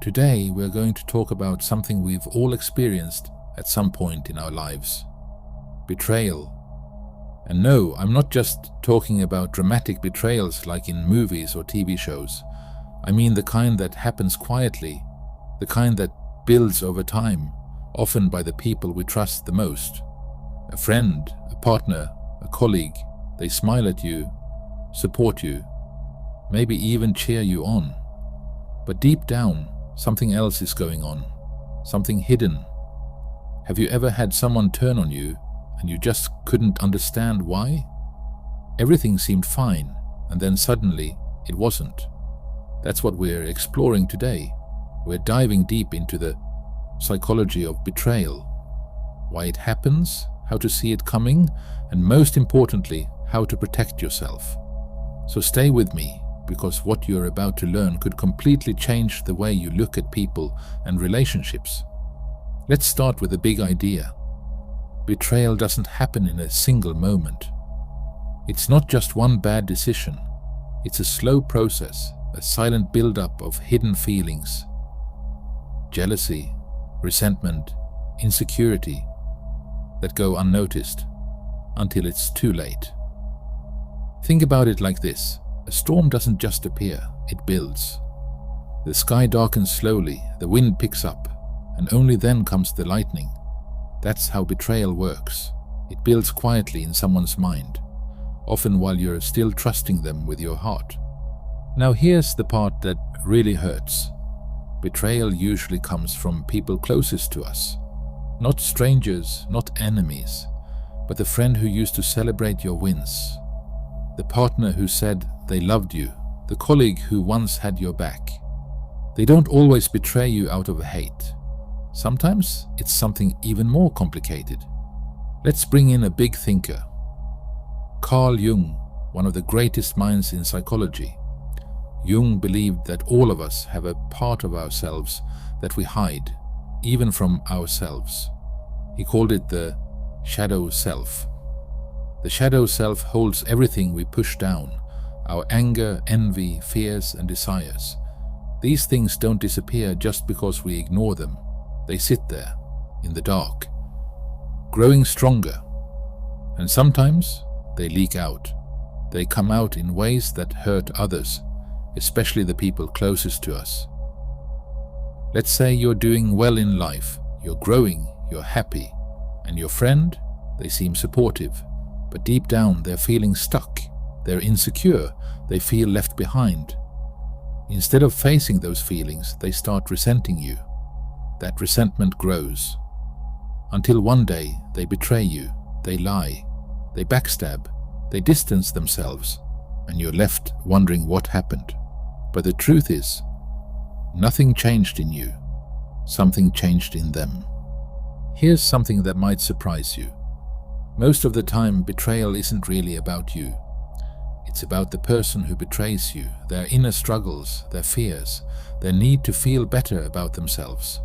Today we're going to talk about something we've all experienced at some point in our lives. Betrayal. And no, I'm not just talking about dramatic betrayals like in movies or TV shows. I mean the kind that happens quietly, the kind that builds over time, often by the people we trust the most. A friend, a partner, a colleague. They smile at you, support you, maybe even cheer you on. But deep down, something else is going on, something hidden. Have you ever had someone turn on you and you just couldn't understand why? Everything seemed fine, and then suddenly it wasn't. That's what we're exploring today. We're diving deep into the psychology of betrayal, why it happens, how to see it coming, and most importantly, how to protect yourself. So stay with me, because what you're about to learn could completely change the way you look at people and relationships. Let's start with a big idea. Betrayal doesn't happen in a single moment. It's not just one bad decision. It's a slow process, a silent build-up of hidden feelings. Jealousy, resentment, insecurity that go unnoticed until it's too late. Think about it like this. A storm doesn't just appear, it builds. The sky darkens slowly, the wind picks up, and only then comes the lightning. That's how betrayal works. It builds quietly in someone's mind, often while you're still trusting them with your heart. Now here's the part that really hurts. Betrayal usually comes from people closest to us. Not strangers, not enemies, but the friend who used to celebrate your wins. The partner who said they loved you, the colleague who once had your back. They don't always betray you out of hate. Sometimes it's something even more complicated. Let's bring in a big thinker. Carl Jung, one of the greatest minds in psychology. Jung believed that all of us have a part of ourselves that we hide, even from ourselves. He called it the shadow self. The shadow self holds everything we push down, our anger, envy, fears, and desires. These things don't disappear just because we ignore them. They sit there, in the dark, growing stronger. And sometimes they leak out. They come out in ways that hurt others, especially the people closest to us. Let's say you're doing well in life, you're growing, you're happy, and your friend, they seem supportive. But deep down, they're feeling stuck, they're insecure, they feel left behind. Instead of facing those feelings, they start resenting you. That resentment grows. Until one day, they betray you, they lie, they backstab, they distance themselves, and you're left wondering what happened. But the truth is, nothing changed in you. Something changed in them. Here's something that might surprise you. Most of the time, betrayal isn't really about you. It's about the person who betrays you, their inner struggles, their fears, their need to feel better about themselves.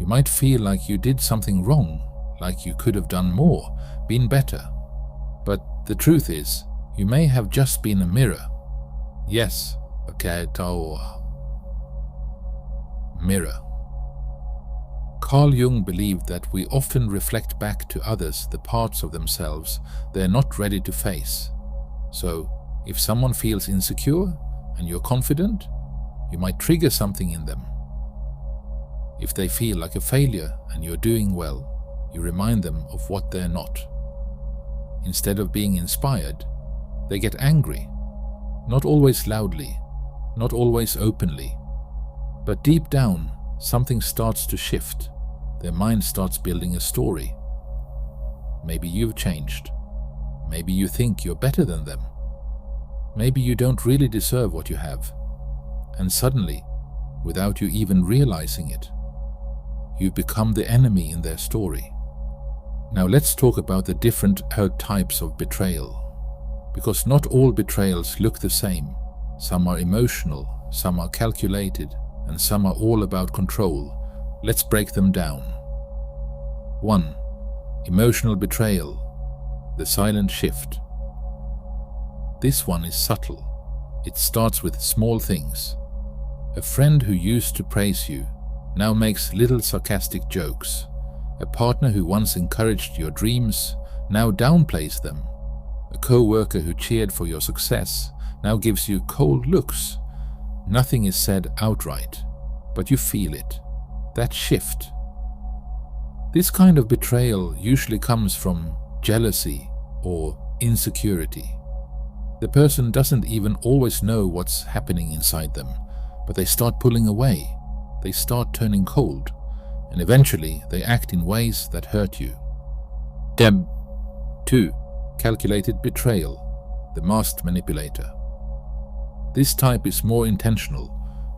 You might feel like you did something wrong, like you could have done more, been better. But the truth is, you may have just been a mirror. Yes, mirror. Carl Jung believed that we often reflect back to others the parts of themselves they're not ready to face. So, if someone feels insecure and you're confident, you might trigger something in them. If they feel like a failure and you're doing well, you remind them of what they're not. Instead of being inspired, they get angry. Not always loudly, not always openly, but deep down, something starts to shift. Their mind starts building a story. Maybe you've changed. Maybe you think you're better than them. Maybe you don't really deserve what you have. And suddenly, without you even realizing it, you become the enemy in their story. Now let's talk about the different types of betrayal. Because not all betrayals look the same. Some are emotional, some are calculated, and some are all about control. Let's break them down. 1. Emotional betrayal. The silent shift. This one is subtle. It starts with small things. A friend who used to praise you now makes little sarcastic jokes. A partner who once encouraged your dreams now downplays them. A co-worker who cheered for your success now gives you cold looks. Nothing is said outright, but you feel it. That shift. This kind of betrayal usually comes from jealousy or insecurity. The person doesn't even always know what's happening inside them, but they start pulling away. They start turning cold, and eventually they act in ways that hurt you. 2. Calculated betrayal, the masked manipulator. This type is more intentional.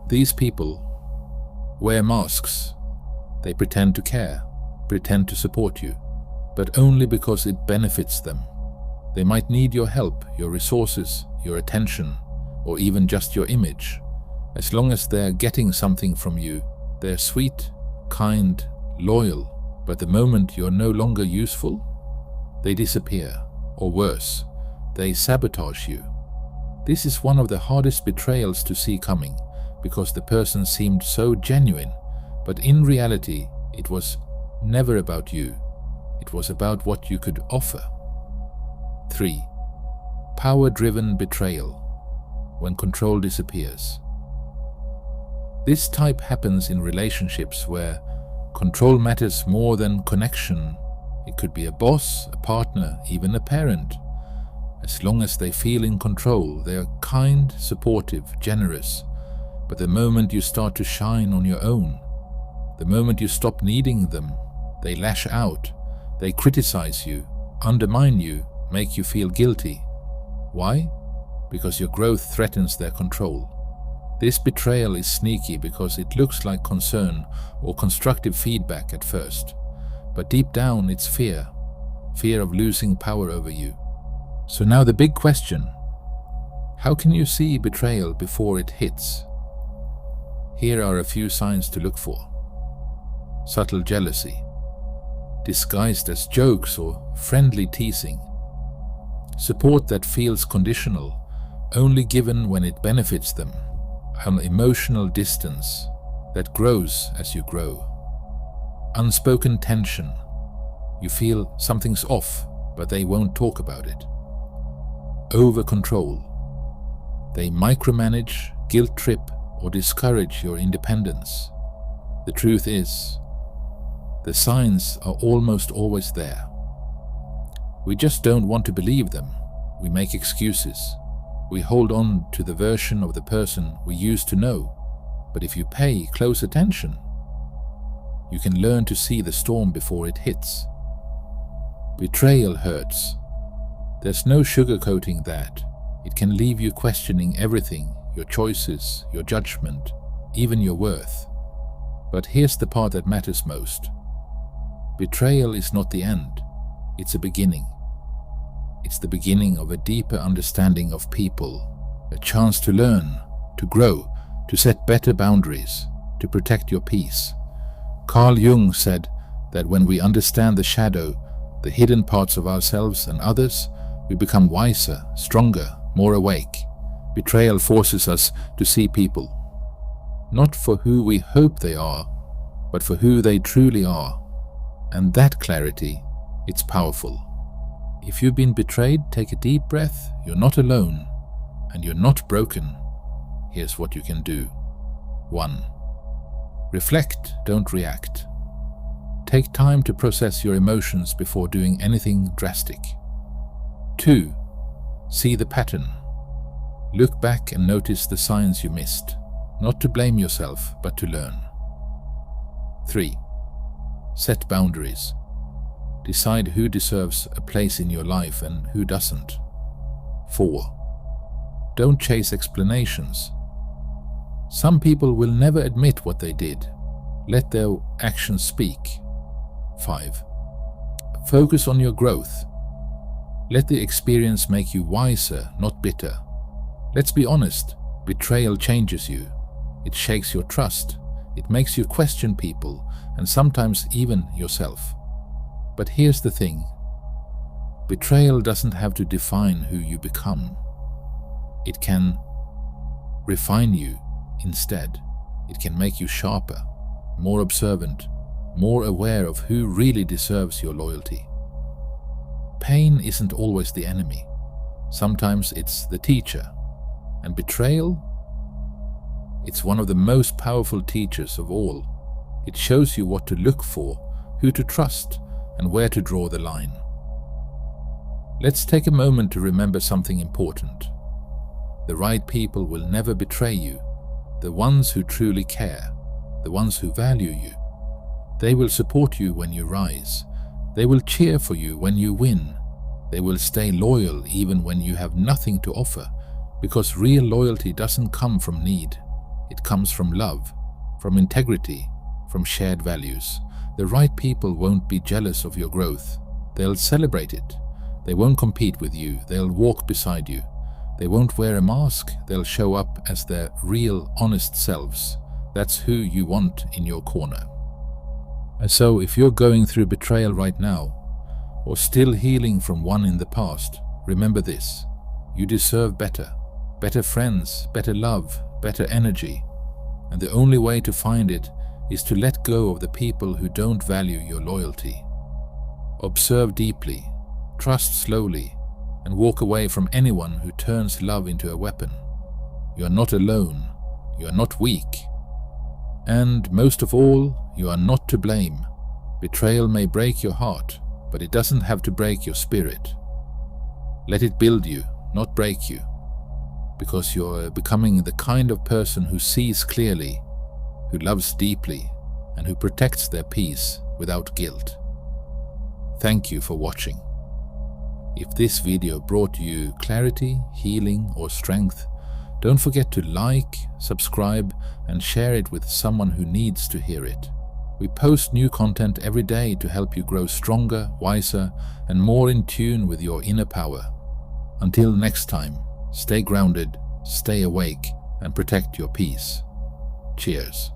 These people wear masks. They pretend to care, pretend to support you, but only because it benefits them. They might need your help, your resources, your attention, or even just your image. As long as they're getting something from you, they're sweet, kind, loyal, but the moment you're no longer useful, they disappear, or worse, they sabotage you. This is one of the hardest betrayals to see coming, because the person seemed so genuine, but in reality, it was never about you. It was about what you could offer. 3. Power-driven betrayal, when control disappears. This type happens in relationships where control matters more than connection. It could be a boss, a partner, even a parent. As long as they feel in control, they are kind, supportive, generous. But the moment you start to shine on your own, the moment you stop needing them, they lash out. They criticize you, undermine you, make you feel guilty. Why? Because your growth threatens their control. This betrayal is sneaky because it looks like concern or constructive feedback at first. But deep down it's fear. Fear of losing power over you. So now the big question. How can you see betrayal before it hits? Here are a few signs to look for. Subtle jealousy, disguised as jokes or friendly teasing. Support that feels conditional, only given when it benefits them. An emotional distance that grows as you grow. Unspoken tension. You feel something's off, but they won't talk about it. Over-control. They micromanage, guilt-trip, or discourage your independence. The truth is, the signs are almost always there. We just don't want to believe them. We make excuses. We hold on to the version of the person we used to know. But if you pay close attention, you can learn to see the storm before it hits. Betrayal hurts. There's no sugarcoating that. It can leave you questioning everything, your choices, your judgment, even your worth. But here's the part that matters most. Betrayal is not the end. It's a beginning. It's the beginning of a deeper understanding of people, a chance to learn, to grow, to set better boundaries, to protect your peace. Carl Jung said that when we understand the shadow, the hidden parts of ourselves and others, we become wiser, stronger, more awake. Betrayal forces us to see people, not for who we hope they are, but for who they truly are. And that clarity, it's powerful. If you've been betrayed, take a deep breath. You're not alone, and you're not broken. Here's what you can do. 1. Reflect, don't react. Take time to process your emotions before doing anything drastic. 2. See the pattern. Look back and notice the signs you missed, not to blame yourself, but to learn. 3. Set boundaries. Decide who deserves a place in your life and who doesn't. 4. Don't chase explanations. Some people will never admit what they did. Let their actions speak. 5. Focus on your growth. Let the experience make you wiser, not bitter. Let's be honest, betrayal changes you. It shakes your trust. It makes you question people and sometimes even yourself. But here's the thing. Betrayal doesn't have to define who you become. It can refine you instead. It can make you sharper, more observant, more aware of who really deserves your loyalty. Pain isn't always the enemy. Sometimes it's the teacher. And betrayal? It's one of the most powerful teachers of all. It shows you what to look for, who to trust, and where to draw the line. Let's take a moment to remember something important. The right people will never betray you. The ones who truly care, the ones who value you. They will support you when you rise. They will cheer for you when you win. They will stay loyal even when you have nothing to offer, because real loyalty doesn't come from need. It comes from love, from integrity, from shared values. The right people won't be jealous of your growth. They'll celebrate it. They won't compete with you. They'll walk beside you. They won't wear a mask. They'll show up as their real, honest selves. That's who you want in your corner. And so, if you're going through betrayal right now, or still healing from one in the past, remember this. You deserve better. Better friends, better love, better energy. And the only way to find it is to let go of the people who don't value your loyalty. Observe deeply, trust slowly, and walk away from anyone who turns love into a weapon. You are not alone. You are not weak. And most of all, you are not to blame. Betrayal may break your heart, but it doesn't have to break your spirit. Let it build you, not break you, because you're becoming the kind of person who sees clearly, who loves deeply, and who protects their peace without guilt. Thank you for watching. If this video brought you clarity, healing, or strength, don't forget to like, subscribe, and share it with someone who needs to hear it. We post new content every day to help you grow stronger, wiser, and more in tune with your inner power. Until next time, stay grounded, stay awake, and protect your peace. Cheers.